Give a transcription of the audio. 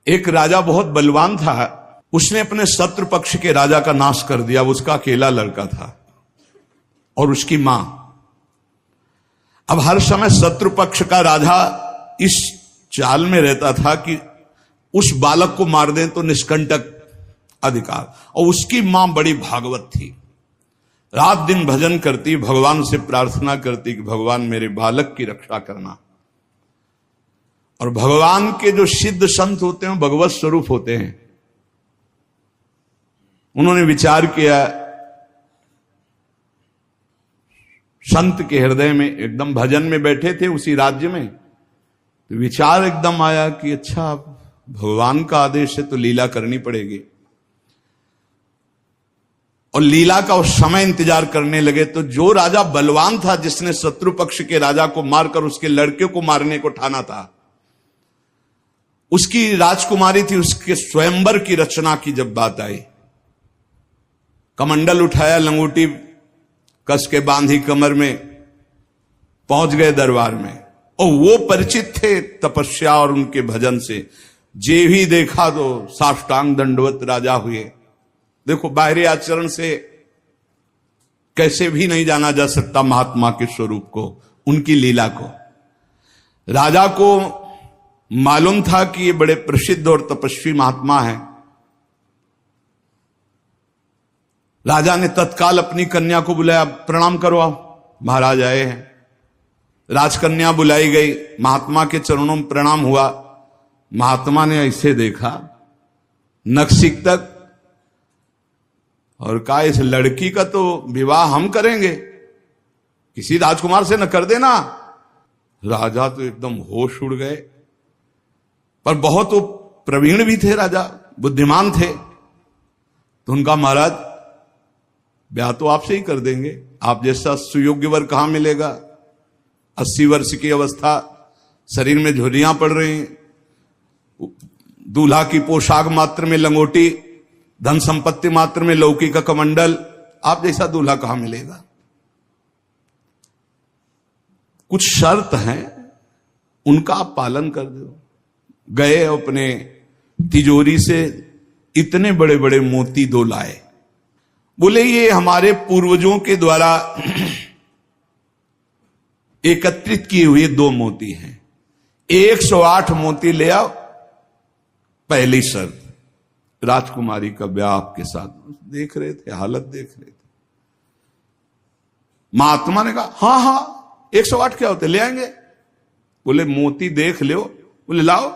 एक राजा बहुत बलवान था, उसने अपने शत्रु पक्ष के राजा का नाश कर दिया। उसका अकेला लड़का था और उसकी मां। अब हर समय शत्रु पक्ष का राजा इस चाल में रहता था कि उस बालक को मार दें तो निष्कंटक अधिकार। और उसकी मां बड़ी भागवत थी, रात दिन भजन करती, भगवान से प्रार्थना करती कि भगवान मेरे बालक की रक्षा करना। और भगवान के जो सिद्ध संत होते हैं भगवत स्वरूप होते हैं। उन्होंने विचार किया, संत के हृदय में, एकदम भजन में बैठे थे उसी राज्य में, तो विचार एकदम आया कि अच्छा भगवान का आदेश है तो लीला करनी पड़ेगी। और लीला का उस समय इंतजार करने लगे। तो जो राजा बलवान था, जिसने शत्रु पक्ष के राजा को मारकर उसके लड़के को मारने को ठाना था, उसकी राजकुमारी थी, उसके स्वयंवर की रचना की जब बात आई, कमंडल उठाया, लंगोटी कस के बांधी कमर में, पहुंच गए दरबार में। और वो परिचित थे तपस्या और उनके भजन से। जे भी देखा तो साष्टांग दंडवत राजा हुए। देखो, बाहरी आचरण से कैसे भी नहीं जाना जा सकता महात्मा के स्वरूप को, उनकी लीला को। राजा को मालूम था कि ये बड़े प्रसिद्ध और तपस्वी महात्मा हैं। राजा ने तत्काल अपनी कन्या को बुलाया, प्रणाम करो आप, महाराज आए हैं। राजकन्या बुलाई गई, महात्मा के चरणों में प्रणाम हुआ। महात्मा ने ऐसे देखा नखशिख तक और कहा, इस लड़की का तो विवाह हम करेंगे, किसी राजकुमार से न कर देना। राजा तो एकदम होश उड़ गए, पर बहुत वो प्रवीण भी थे, राजा बुद्धिमान थे। तो उनका, महाराज ब्याह तो आपसे ही कर देंगे, आप जैसा सुयोग्य वर कहां मिलेगा। 80 वर्ष की अवस्था, शरीर में झुर्रियां पड़ रही हैं, दूल्हा की पोशाक मात्र में लंगोटी, धन संपत्ति मात्र में लौकी का कमंडल, आप जैसा दूल्हा कहां मिलेगा। कुछ शर्त हैं, उनका आप पालन कर दो। गए, अपने तिजोरी से इतने बड़े बड़े मोती 2 लाए। बोले, ये हमारे पूर्वजों के द्वारा एकत्रित किए हुए 2 मोती हैं, 108 मोती ले आओ। पहली शर्त, राजकुमारी का ब्याह आपके साथ। देख रहे थे, हालत देख रहे थे। महात्मा ने कहा, हाँ हाँ 108 क्या होते, ले आएंगे। बोले, मोती देख लो। बोले, लाओ।